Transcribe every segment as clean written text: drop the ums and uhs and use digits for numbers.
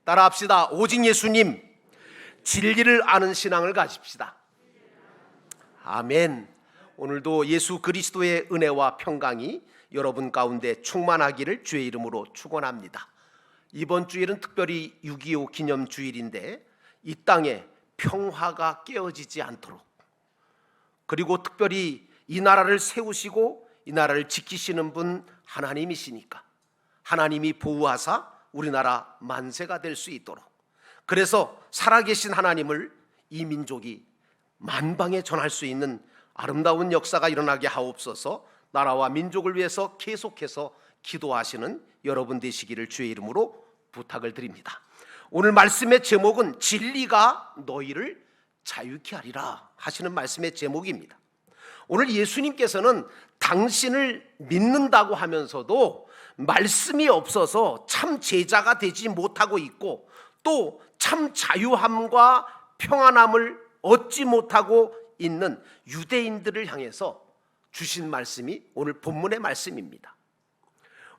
따라합시다. 오직 예수님, 진리를 아는 신앙을 가집시다. 아멘. 오늘도 예수 그리스도의 은혜와 평강이 여러분 가운데 충만하기를 주의 이름으로 축원합니다. 이번 주일은 특별히 6.25 기념주일인데 이 땅에 평화가 깨어지지 않도록, 그리고 특별히 이 나라를 세우시고 이 나라를 지키시는 분 하나님이시니까 하나님이 보호하사 우리나라 만세가 될 수 있도록, 그래서 살아계신 하나님을 이 민족이 만방에 전할 수 있는 아름다운 역사가 일어나게 하옵소서. 나라와 민족을 위해서 계속해서 기도하시는 여러분 되시기를 주의 이름으로 부탁을 드립니다. 오늘 말씀의 제목은 진리가 너희를 자유케 하리라 하시는 말씀의 제목입니다. 오늘 예수님께서는 당신을 믿는다고 하면서도 말씀이 없어서 참 제자가 되지 못하고 있고, 또 참 자유함과 평안함을 얻지 못하고 있는 유대인들을 향해서 주신 말씀이 오늘 본문의 말씀입니다.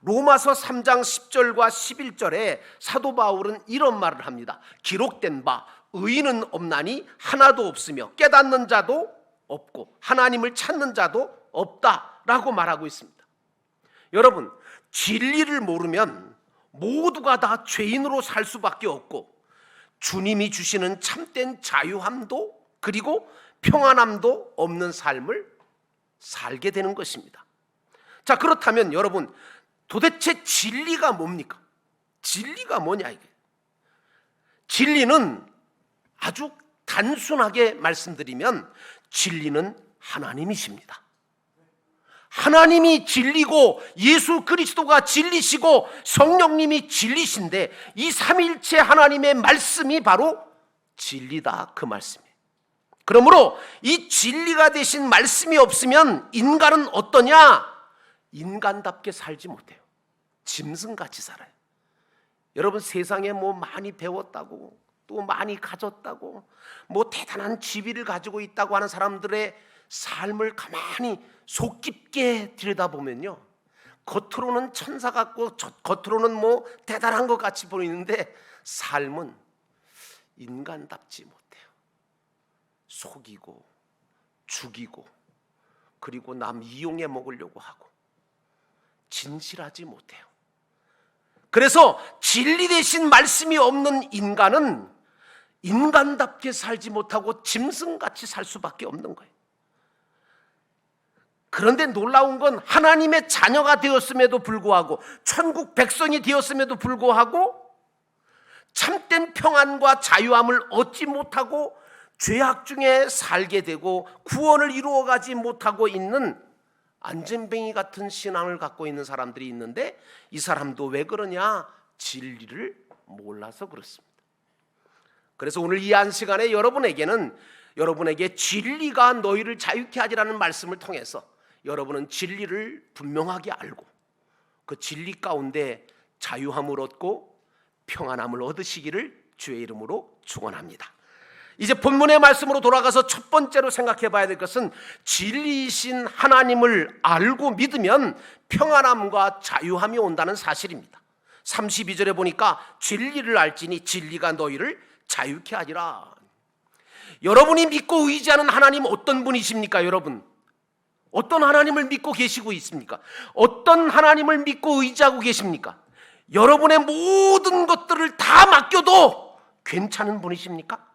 로마서 3장 10절과 11절에 사도 바울은 이런 말을 합니다. 기록된 바 의인은 없나니 하나도 없으며 깨닫는 자도 없고 하나님을 찾는 자도 없다라고 말하고 있습니다. 여러분, 진리를 모르면 모두가 다 죄인으로 살 수밖에 없고, 주님이 주시는 참된 자유함도 그리고 평안함도 없는 삶을 살게 되는 것입니다. 자, 그렇다면 여러분, 도대체 진리가 뭡니까? 진리가 뭐냐 이게? 진리는 아주 단순하게 말씀드리면 진리는 하나님이십니다. 하나님이 진리고 예수 그리스도가 진리시고 성령님이 진리신데, 이 삼위일체 하나님의 말씀이 바로 진리다, 그 말씀이에요. 그러므로 이 진리가 되신 말씀이 없으면 인간은 어떠냐? 인간답게 살지 못해요. 짐승같이 살아요. 여러분, 세상에 뭐 많이 배웠다고, 또 많이 가졌다고, 뭐 대단한 지위를 가지고 있다고 하는 사람들의 삶을 가만히 속 깊게 들여다보면요, 겉으로는 천사 같고 겉으로는 뭐 대단한 것 같이 보이는데 삶은 인간답지 못해요. 속이고 죽이고, 그리고 남 이용해 먹으려고 하고 진실하지 못해요. 그래서 진리 대신 말씀이 없는 인간은 인간답게 살지 못하고 짐승같이 살 수밖에 없는 거예요. 그런데 놀라운 건 하나님의 자녀가 되었음에도 불구하고, 천국 백성이 되었음에도 불구하고 참된 평안과 자유함을 얻지 못하고 죄악 중에 살게 되고 구원을 이루어가지 못하고 있는 안전뱅이 같은 신앙을 갖고 있는 사람들이 있는데, 이 사람도 왜 그러냐? 진리를 몰라서 그렇습니다. 그래서 오늘 이 한 시간에 여러분에게 진리가 너희를 자유케 하리라는 말씀을 통해서 여러분은 진리를 분명하게 알고 그 진리 가운데 자유함을 얻고 평안함을 얻으시기를 주의 이름으로 축원합니다. 이제 본문의 말씀으로 돌아가서 첫 번째로 생각해 봐야 될 것은, 진리이신 하나님을 알고 믿으면 평안함과 자유함이 온다는 사실입니다. 32절에 보니까 진리를 알지니 진리가 너희를 자유케 하리라. 여러분이 믿고 의지하는 하나님 어떤 분이십니까? 여러분, 어떤 하나님을 믿고 계시고 있습니까? 어떤 하나님을 믿고 의지하고 계십니까? 여러분의 모든 것들을 다 맡겨도 괜찮은 분이십니까?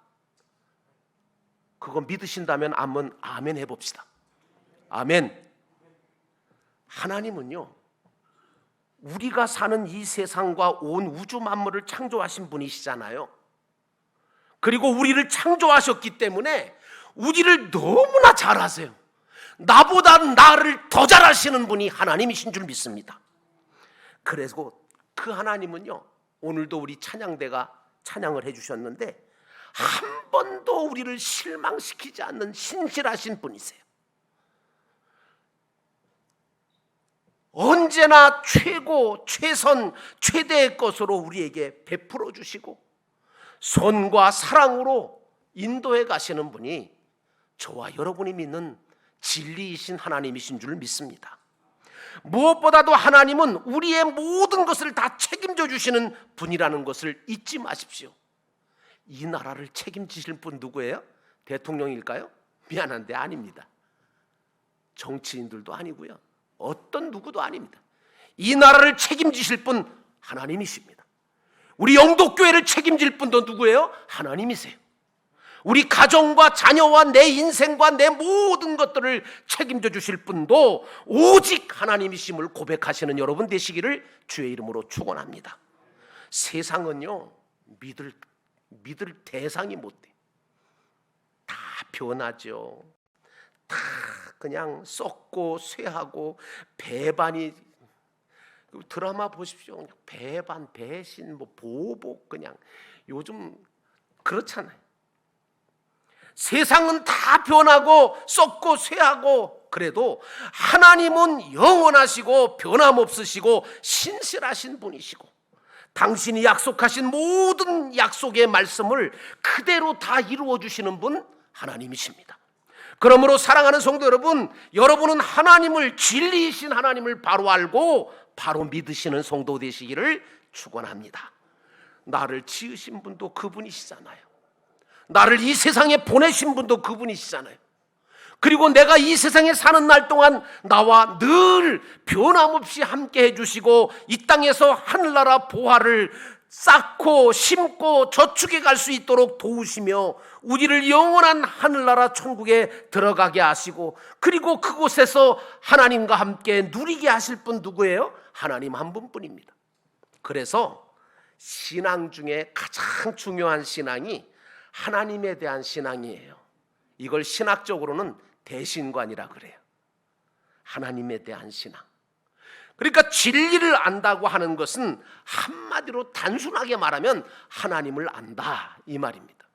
그거 믿으신다면 한번 아멘 해봅시다. 아멘. 하나님은요, 우리가 사는 이 세상과 온 우주 만물을 창조하신 분이시잖아요. 그리고 우리를 창조하셨기 때문에 우리를 너무나 잘 아세요. 나보다 나를 더 잘 아시는 분이 하나님이신 줄 믿습니다. 그래서 그 하나님은요, 오늘도 우리 찬양대가 찬양을 해주셨는데 한 번도 우리를 실망시키지 않는 신실하신 분이세요. 언제나 최고, 최선, 최대의 것으로 우리에게 베풀어 주시고 선과 사랑으로 인도해 가시는 분이 저와 여러분이 믿는 진리이신 하나님이신 줄 믿습니다. 무엇보다도 하나님은 우리의 모든 것을 다 책임져 주시는 분이라는 것을 잊지 마십시오. 이 나라를 책임지실 분 누구예요? 대통령일까요? 미안한데 아닙니다. 정치인들도 아니고요, 어떤 누구도 아닙니다. 이 나라를 책임지실 분 하나님이십니다. 우리 영도교회를 책임질 분도 누구예요? 하나님이세요. 우리 가정과 자녀와 내 인생과 내 모든 것들을 책임져 주실 분도 오직 하나님이심을 고백하시는 여러분 되시기를 주의 이름으로 축원합니다. 세상은요, 믿을 대상이 못 돼. 다 변하죠. 다 그냥 썩고 쇠하고 배반이, 드라마 보십시오. 배반, 배신, 보복, 그냥 요즘 그렇잖아요. 세상은 다 변하고 썩고 쇠하고, 그래도 하나님은 영원하시고 변함없으시고 신실하신 분이시고, 당신이 약속하신 모든 약속의 말씀을 그대로 다 이루어 주시는 분 하나님이십니다. 그러므로 사랑하는 성도 여러분, 여러분은 하나님을, 진리이신 하나님을 바로 알고 바로 믿으시는 성도 되시기를 축원합니다. 나를 지으신 분도 그분이시잖아요. 나를 이 세상에 보내신 분도 그분이시잖아요. 그리고 내가 이 세상에 사는 날 동안 나와 늘 변함없이 함께 해주시고 이 땅에서 하늘나라 보화를 쌓고 심고 저축해 갈 수 있도록 도우시며 우리를 영원한 하늘나라 천국에 들어가게 하시고, 그리고 그곳에서 하나님과 함께 누리게 하실 분 누구예요? 하나님 한 분뿐입니다. 그래서 신앙 중에 가장 중요한 신앙이 하나님에 대한 신앙이에요. 이걸 신학적으로는 대신관이라 그래요. 하나님에 대한 신앙. 그러니까 진리를 안다고 하는 것은 한마디로 단순하게 말하면 하나님을 안다, 이 말입니다.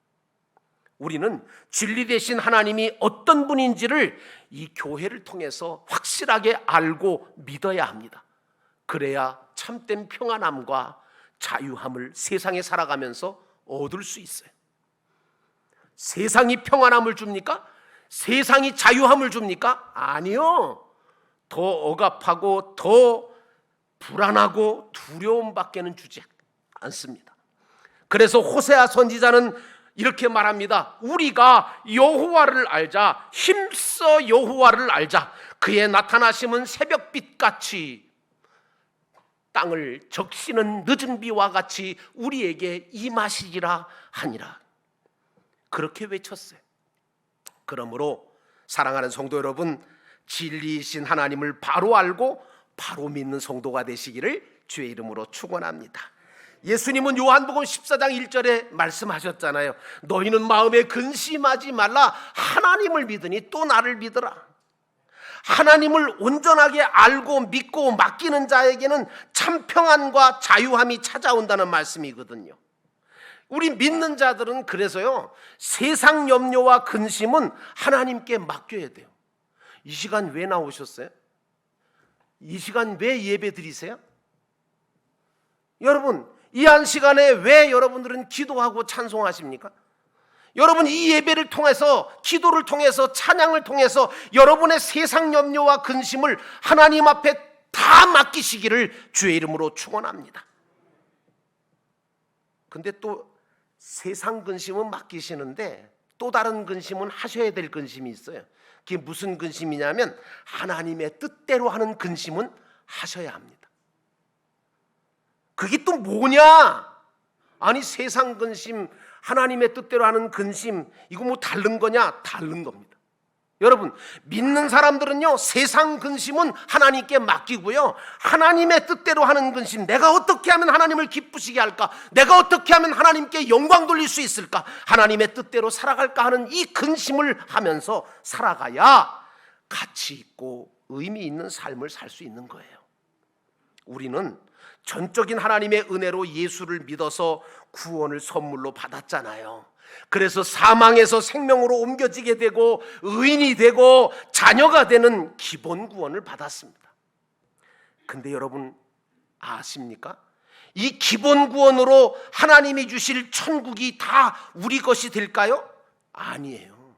우리는 진리 대신 하나님이 어떤 분인지를 이 교회를 통해서 확실하게 알고 믿어야 합니다. 그래야 참된 평안함과 자유함을 세상에 살아가면서 얻을 수 있어요. 세상이 평안함을 줍니까? 세상이 자유함을 줍니까? 아니요. 더 억압하고 더 불안하고 두려움밖에는 주지 않습니다. 그래서 호세아 선지자는 이렇게 말합니다. 우리가 여호와를 알자, 힘써 여호와를 알자. 그의 나타나심은 새벽빛같이 땅을 적시는 늦은 비와 같이 우리에게 임하시리라 하니라. 그렇게 외쳤어요. 그러므로 사랑하는 성도 여러분, 진리이신 하나님을 바로 알고 바로 믿는 성도가 되시기를 주의 이름으로 축원합니다. 예수님은 요한복음 14장 1절에 말씀하셨잖아요. 너희는 마음에 근심하지 말라. 하나님을 믿으니 또 나를 믿으라. 하나님을 온전하게 알고 믿고 맡기는 자에게는 참 평안과 자유함이 찾아온다는 말씀이거든요. 우리 믿는 자들은 그래서요, 세상 염려와 근심은 하나님께 맡겨야 돼요. 이 시간 왜 나오셨어요? 이 시간 왜 예배 드리세요? 여러분, 이 한 시간에 왜 여러분들은 기도하고 찬송하십니까? 여러분, 이 예배를 통해서, 기도를 통해서, 찬양을 통해서 여러분의 세상 염려와 근심을 하나님 앞에 다 맡기시기를 주의 이름으로 축원합니다. 근데 또 세상 근심은 맡기시는데 또 다른 근심은 하셔야 될 근심이 있어요. 그게 무슨 근심이냐면 하나님의 뜻대로 하는 근심은 하셔야 합니다. 그게 또 뭐냐? 아니, 세상 근심, 하나님의 뜻대로 하는 근심, 이거 뭐 다른 거냐? 다른 겁니다. 여러분, 믿는 사람들은요, 세상 근심은 하나님께 맡기고요, 하나님의 뜻대로 하는 근심, 내가 어떻게 하면 하나님을 기쁘시게 할까? 내가 어떻게 하면 하나님께 영광 돌릴 수 있을까? 하나님의 뜻대로 살아갈까 하는 이 근심을 하면서 살아가야 가치 있고 의미 있는 삶을 살 수 있는 거예요. 우리는 전적인 하나님의 은혜로 예수를 믿어서 구원을 선물로 받았잖아요. 그래서 사망에서 생명으로 옮겨지게 되고 의인이 되고 자녀가 되는 기본 구원을 받았습니다. 근데 여러분 아십니까? 이 기본 구원으로 하나님이 주실 천국이 다 우리 것이 될까요? 아니에요.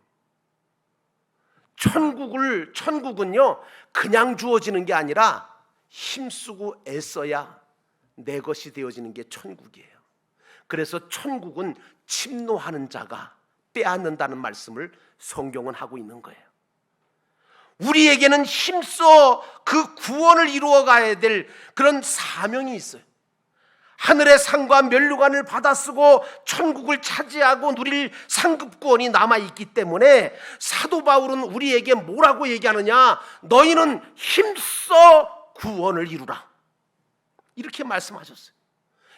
천국은요, 그냥 주어지는 게 아니라 힘쓰고 애써야 내 것이 되어지는 게 천국이에요. 그래서 천국은 침노하는 자가 빼앗는다는 말씀을 성경은 하고 있는 거예요. 우리에게는 힘써 그 구원을 이루어 가야 될 그런 사명이 있어요. 하늘의 상과 면류관을 받아쓰고 천국을 차지하고 누릴 상급구원이 남아있기 때문에 사도 바울은 우리에게 뭐라고 얘기하느냐? 너희는 힘써 구원을 이루라, 이렇게 말씀하셨어요.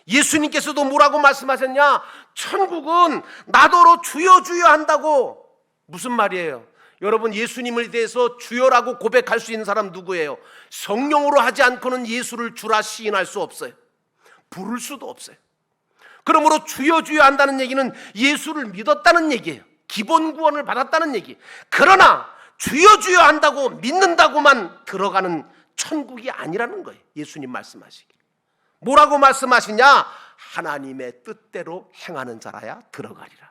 예수님께서도 뭐라고 말씀하셨냐? 천국은 나더러 주여 주여 한다고. 무슨 말이에요? 여러분, 예수님을 대해서 주여라고 고백할 수 있는 사람 누구예요? 성령으로 하지 않고는 예수를 주라 시인할 수 없어요. 부를 수도 없어요. 그러므로 주여 주여 한다는 얘기는 예수를 믿었다는 얘기예요. 기본 구원을 받았다는 얘기. 그러나 주여 주여 한다고 믿는다고만 들어가는 천국이 아니라는 거예요. 예수님 말씀하시기. 뭐라고 말씀하시냐? 하나님의 뜻대로 행하는 자라야 들어가리라.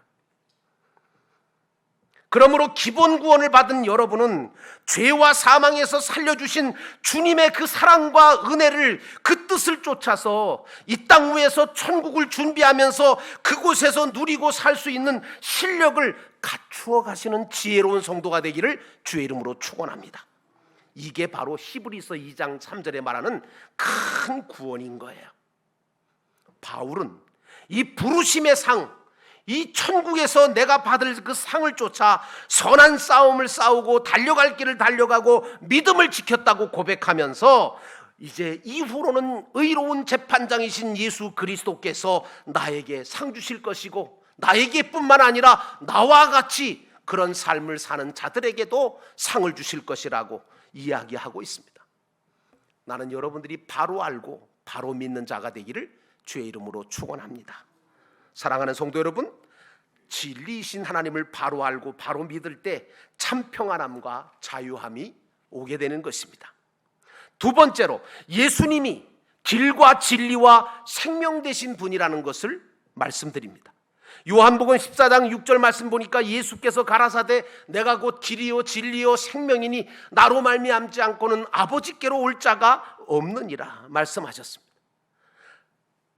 그러므로 기본 구원을 받은 여러분은 죄와 사망에서 살려주신 주님의 그 사랑과 은혜를, 그 뜻을 쫓아서 이 땅 위에서 천국을 준비하면서 그곳에서 누리고 살 수 있는 실력을 갖추어 가시는 지혜로운 성도가 되기를 주의 이름으로 축원합니다. 이게 바로 히브리서 2장 3절에 말하는 큰 구원인 거예요. 바울은 이 부르심의 상, 이 천국에서 내가 받을 그 상을 쫓아 선한 싸움을 싸우고 달려갈 길을 달려가고 믿음을 지켰다고 고백하면서 이제 이후로는 의로운 재판장이신 예수 그리스도께서 나에게 상 주실 것이고 나에게뿐만 아니라 나와 같이 그런 삶을 사는 자들에게도 상을 주실 것이라고 이야기하고 있습니다. 나는 여러분들이 바로 알고 바로 믿는 자가 되기를 주의 이름으로 축원합니다. 사랑하는 성도 여러분, 진리이신 하나님을 바로 알고 바로 믿을 때 참 평안함과 자유함이 오게 되는 것입니다. 두 번째로, 예수님이 길과 진리와 생명 되신 분이라는 것을 말씀드립니다. 요한복음 14장 6절 말씀 보니까 예수께서 가라사대 내가 곧 길이요 진리요 생명이니 나로 말미암지 않고는 아버지께로 올 자가 없느니라 말씀하셨습니다.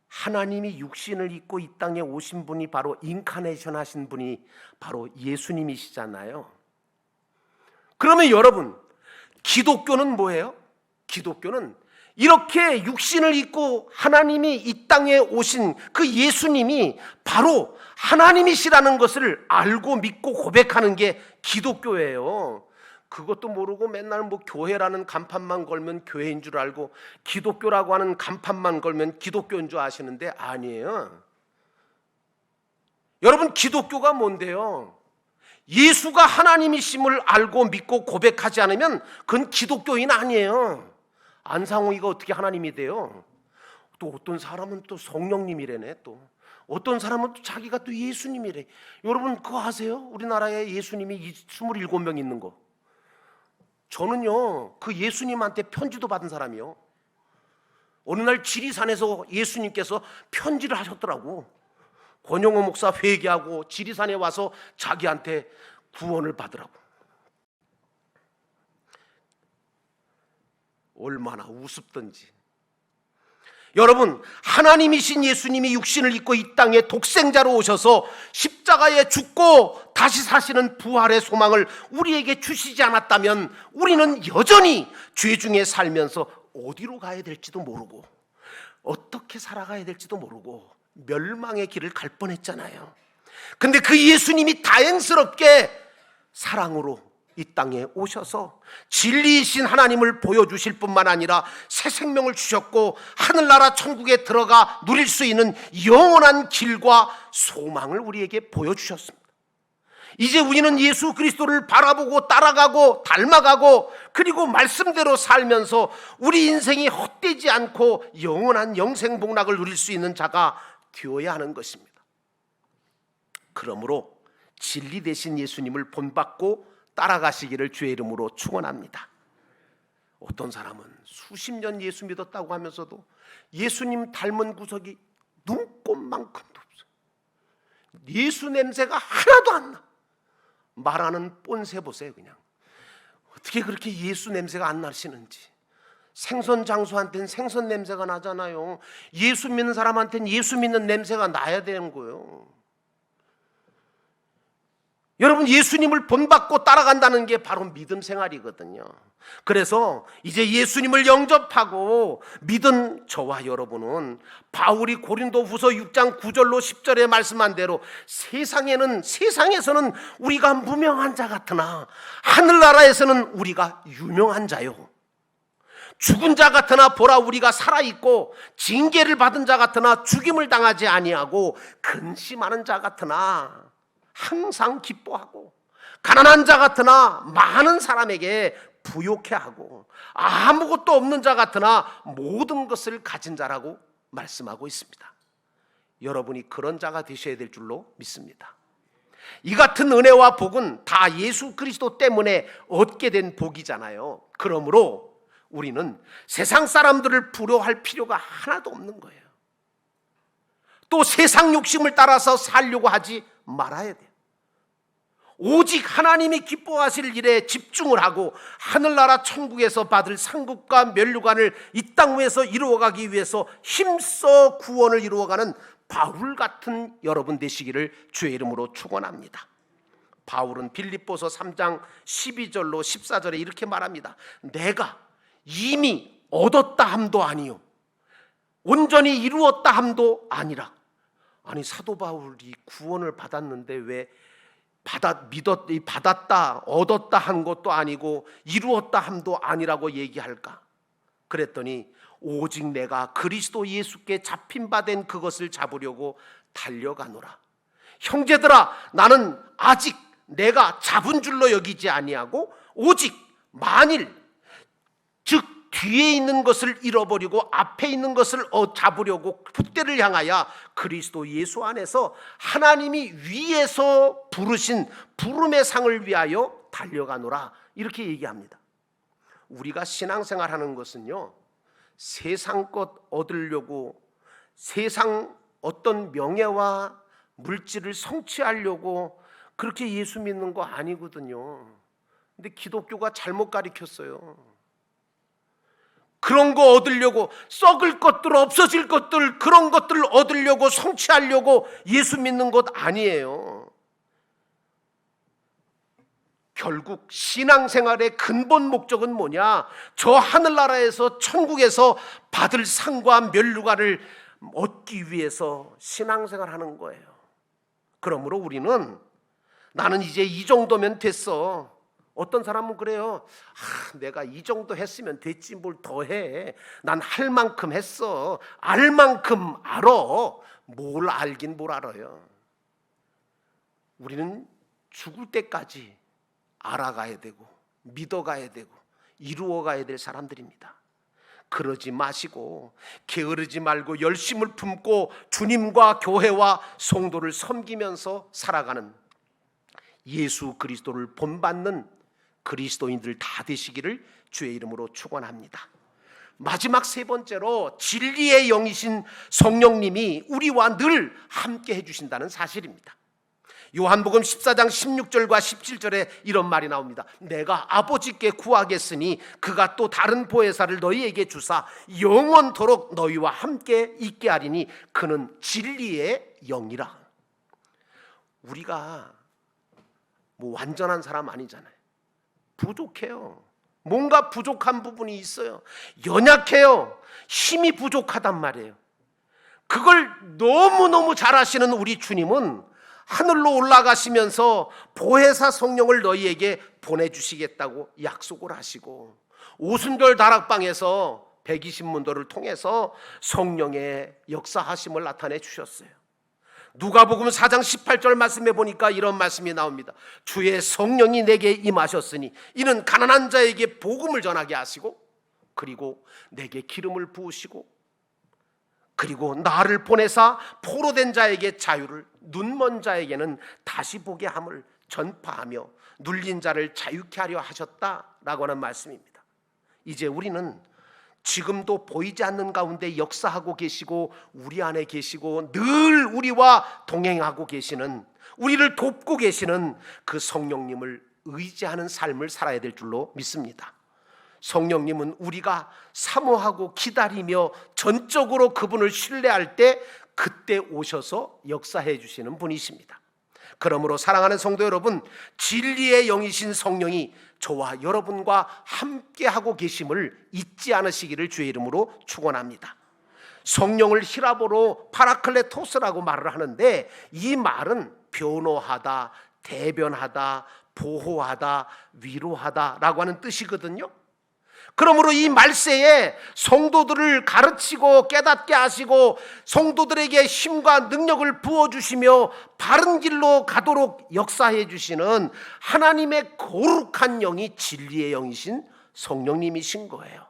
하나님이 육신을 입고 이 땅에 오신 분이 바로 인카네이션 하신 분이 바로 예수님이시잖아요. 그러면 여러분, 기독교는 뭐예요? 기독교는 이렇게 육신을 입고 하나님이 이 땅에 오신 그 예수님이 바로 하나님이시라는 것을 알고 믿고 고백하는 게 기독교예요. 그것도 모르고 맨날 뭐 교회라는 간판만 걸면 교회인 줄 알고 기독교라고 하는 간판만 걸면 기독교인 줄 아시는데 아니에요. 여러분, 기독교가 뭔데요? 예수가 하나님이심을 알고 믿고 고백하지 않으면 그건 기독교인 아니에요. 안상호이가 어떻게 하나님이 돼요? 또 어떤 사람은 또 성령님이래네. 또 어떤 사람은 또 자기가 또 예수님이래. 여러분 그거 아세요? 우리나라에 예수님이 27명 있는 거. 저는요 그 예수님한테 편지도 받은 사람이요. 어느 날 지리산에서 예수님께서 편지를 하셨더라고. 권영호 목사 회개하고 지리산에 와서 자기한테 구원을 받으라고. 얼마나 우습던지. 여러분, 하나님이신 예수님이 육신을 입고 이 땅에 독생자로 오셔서 십자가에 죽고 다시 사시는 부활의 소망을 우리에게 주시지 않았다면 우리는 여전히 죄 중에 살면서 어디로 가야 될지도 모르고 어떻게 살아가야 될지도 모르고 멸망의 길을 갈 뻔했잖아요. 근데 그 예수님이 다행스럽게 사랑으로 이 땅에 오셔서 진리이신 하나님을 보여주실 뿐만 아니라 새 생명을 주셨고 하늘나라 천국에 들어가 누릴 수 있는 영원한 길과 소망을 우리에게 보여주셨습니다. 이제 우리는 예수 그리스도를 바라보고 따라가고 닮아가고 그리고 말씀대로 살면서 우리 인생이 헛되지 않고 영원한 영생복락을 누릴 수 있는 자가 되어야 하는 것입니다. 그러므로 진리 되신 예수님을 본받고 따라가시기를 주의 이름으로 축원합니다. 어떤 사람은 수십 년 예수 믿었다고 하면서도 예수님 닮은 구석이 눈꼽만큼도 없어요. 예수 냄새가 하나도 안 나. 말하는 뽐새 보세요. 그냥 어떻게 그렇게 예수 냄새가 안 나시는지. 생선 장수한테는 생선 냄새가 나잖아요. 예수 믿는 사람한테는 예수 믿는 냄새가 나야 되는 거예요. 여러분, 예수님을 본받고 따라간다는 게 바로 믿음 생활이거든요. 그래서 이제 예수님을 영접하고 믿은 저와 여러분은 바울이 고린도후서 6장 9절로 10절에 말씀한 대로 세상에서는 우리가 무명한 자 같으나 하늘나라에서는 우리가 유명한 자요. 죽은 자 같으나 보라 우리가 살아있고 징계를 받은 자 같으나 죽임을 당하지 아니하고 근심하는 자 같으나 항상 기뻐하고 가난한 자 같으나 많은 사람에게 부요케 하고 아무것도 없는 자 같으나 모든 것을 가진 자라고 말씀하고 있습니다. 여러분이 그런 자가 되셔야 될 줄로 믿습니다. 이 같은 은혜와 복은 다 예수 그리스도 때문에 얻게 된 복이잖아요. 그러므로 우리는 세상 사람들을 부러워할 필요가 하나도 없는 거예요. 또 세상 욕심을 따라서 살려고 하지 말아야 돼요. 오직 하나님이 기뻐하실 일에 집중을 하고 하늘나라 천국에서 받을 상급과 면류관을 이 땅 위에서 이루어가기 위해서 힘써 구원을 이루어가는 바울 같은 여러분 되시기를 주의 이름으로 축원합니다. 바울은 빌립보서 3장 12절로 14절에 이렇게 말합니다. 내가 이미 얻었다 함도 아니요 온전히 이루었다 함도 아니라. 아니, 사도 바울이 구원을 받았는데 왜 받았다, 얻었다 한 것도 아니고 이루었다 함도 아니라고 얘기할까? 그랬더니 오직 내가 그리스도 예수께 잡힌 바 된 그것을 잡으려고 달려가노라. 형제들아, 나는 아직 내가 잡은 줄로 여기지 아니하고 오직 만일 즉 뒤에 있는 것을 잃어버리고 앞에 있는 것을 잡으려고 풋대를 향하여 그리스도 예수 안에서 하나님이 위에서 부르신 부름의 상을 위하여 달려가노라, 이렇게 얘기합니다. 우리가 신앙생활하는 것은요, 세상 것 얻으려고, 세상 어떤 명예와 물질을 성취하려고 그렇게 예수 믿는 거 아니거든요. 근데 기독교가 잘못 가르쳤어요. 그런 거 얻으려고, 썩을 것들, 없어질 것들, 그런 것들을 얻으려고, 성취하려고 예수 믿는 것 아니에요. 결국 신앙생활의 근본 목적은 뭐냐? 저 하늘나라에서, 천국에서 받을 상과 면류관을 얻기 위해서 신앙생활하는 거예요. 그러므로 우리는 나는 이제 이 정도면 됐어. 어떤 사람은 그래요. 내가 이 정도 했으면 됐지 뭘 더 해. 난 할 만큼 했어. 알 만큼 알아. 뭘 알긴 뭘 알아요. 우리는 죽을 때까지 알아가야 되고 믿어가야 되고 이루어가야 될 사람들입니다. 그러지 마시고 게으르지 말고 열심을 품고 주님과 교회와 성도를 섬기면서 살아가는 예수 그리스도를 본받는 그리스도인들 다 되시기를 주의 이름으로 축원합니다. 마지막 세 번째로 진리의 영이신 성령님이 우리와 늘 함께 해주신다는 사실입니다. 요한복음 14장 16절과 17절에 이런 말이 나옵니다. 내가 아버지께 구하겠으니 그가 또 다른 보혜사를 너희에게 주사 영원토록 너희와 함께 있게 하리니 그는 진리의 영이라. 우리가 완전한 사람 아니잖아요. 부족해요. 뭔가 부족한 부분이 있어요. 연약해요. 힘이 부족하단 말이에요. 그걸 너무너무 잘하시는 우리 주님은 하늘로 올라가시면서 보혜사 성령을 너희에게 보내주시겠다고 약속을 하시고 오순절 다락방에서 120문도를 통해서 성령의 역사하심을 나타내 주셨어요. 누가복음 4장 18절 말씀에 보니까 이런 말씀이 나옵니다. 주의 성령이 내게 임하셨으니 이는 가난한 자에게 복음을 전하게 하시고 그리고 내게 기름을 부으시고 그리고 나를 보내사 포로된 자에게 자유를, 눈먼 자에게는 다시 보게 함을 전파하며 눌린 자를 자유케 하려 하셨다라고 하는 말씀입니다. 이제 우리는 지금도 보이지 않는 가운데 역사하고 계시고 우리 안에 계시고 늘 우리와 동행하고 계시는, 우리를 돕고 계시는 그 성령님을 의지하는 삶을 살아야 될 줄로 믿습니다. 성령님은 우리가 사모하고 기다리며 전적으로 그분을 신뢰할 때 그때 오셔서 역사해 주시는 분이십니다. 그러므로 사랑하는 성도 여러분, 진리의 영이신 성령이 저와 여러분과 함께하고 계심을 잊지 않으시기를 주의 이름으로 축원합니다. 성령을 히라보로 파라클레토스라고 말을 하는데, 이 말은 변호하다, 대변하다, 보호하다, 위로하다라고 하는 뜻이거든요. 그러므로 이 말세에 성도들을 가르치고 깨닫게 하시고 성도들에게 힘과 능력을 부어주시며 바른 길로 가도록 역사해 주시는 하나님의 거룩한 영이 진리의 영이신 성령님이신 거예요.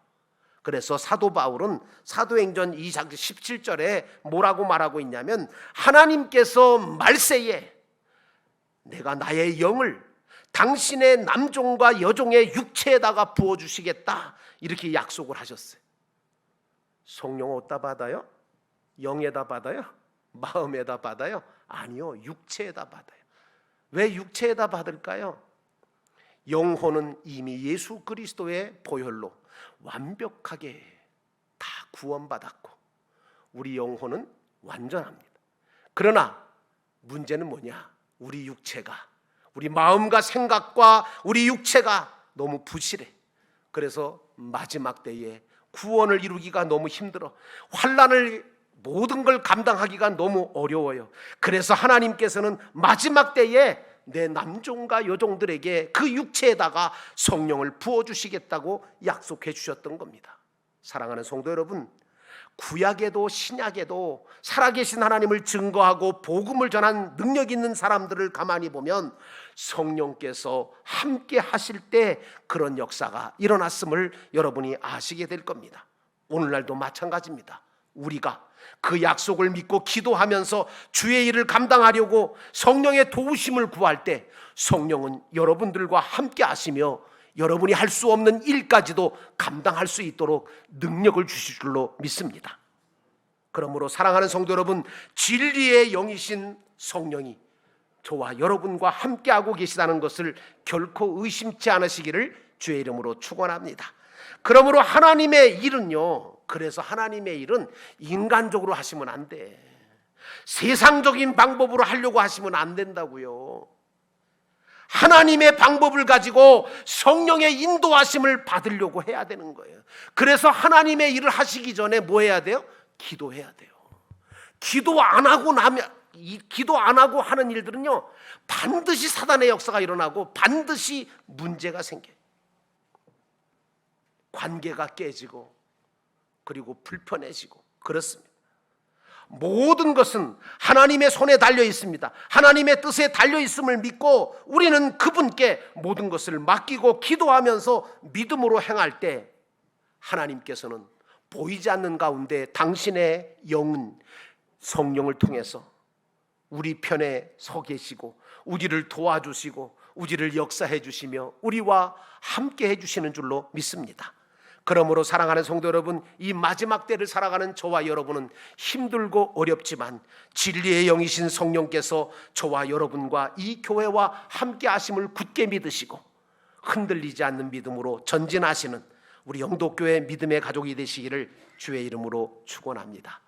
그래서 사도 바울은 사도행전 2장 17절에 뭐라고 말하고 있냐면, 하나님께서 말세에 내가 나의 영을 당신의 남종과 여종의 육체에다가 부어주시겠다, 이렇게 약속을 하셨어요. 성령 어디다 받아요? 영에다 받아요? 마음에다 받아요? 아니요, 육체에다 받아요. 왜 육체에다 받을까요? 영혼은 이미 예수 그리스도의 보혈로 완벽하게 다 구원받았고 우리 영혼은 완전합니다. 그러나 문제는 뭐냐? 우리 육체가, 우리 마음과 생각과 우리 육체가 너무 부실해. 그래서 마지막 때에 구원을 이루기가 너무 힘들어. 환난을 모든 걸 감당하기가 너무 어려워요. 그래서 하나님께서는 마지막 때에 내 남종과 여종들에게 그 육체에다가 성령을 부어주시겠다고 약속해 주셨던 겁니다. 사랑하는 성도 여러분, 구약에도 신약에도 살아계신 하나님을 증거하고 복음을 전한 능력 있는 사람들을 가만히 보면 성령께서 함께 하실 때 그런 역사가 일어났음을 여러분이 아시게 될 겁니다. 오늘날도 마찬가지입니다. 우리가 그 약속을 믿고 기도하면서 주의 일을 감당하려고 성령의 도우심을 구할 때 성령은 여러분들과 함께 하시며 여러분이 할 수 없는 일까지도 감당할 수 있도록 능력을 주실 줄로 믿습니다. 그러므로 사랑하는 성도 여러분, 진리의 영이신 성령이 저와 여러분과 함께하고 계시다는 것을 결코 의심치 않으시기를 주의 이름으로 축원합니다. 그러므로 하나님의 일은요, 그래서 하나님의 일은 인간적으로 하시면 안 돼. 세상적인 방법으로 하려고 하시면 안 된다고요. 하나님의 방법을 가지고 성령의 인도하심을 받으려고 해야 되는 거예요. 그래서 하나님의 일을 하시기 전에 뭐 해야 돼요? 기도해야 돼요. 기도 안 하고 하는 일들은요, 반드시 사단의 역사가 일어나고 반드시 문제가 생겨요. 관계가 깨지고 그리고 불편해지고 그렇습니다. 모든 것은 하나님의 손에 달려 있습니다. 하나님의 뜻에 달려 있음을 믿고 우리는 그분께 모든 것을 맡기고 기도하면서 믿음으로 행할 때 하나님께서는 보이지 않는 가운데 당신의 영은 성령을 통해서 우리 편에 서 계시고 우리를 도와주시고 우리를 역사해 주시며 우리와 함께 해주시는 줄로 믿습니다. 그러므로 사랑하는 성도 여러분, 이 마지막 때를 살아가는 저와 여러분은 힘들고 어렵지만 진리의 영이신 성령께서 저와 여러분과 이 교회와 함께 하심을 굳게 믿으시고 흔들리지 않는 믿음으로 전진하시는 우리 영도교회 믿음의 가족이 되시기를 주의 이름으로 축원합니다.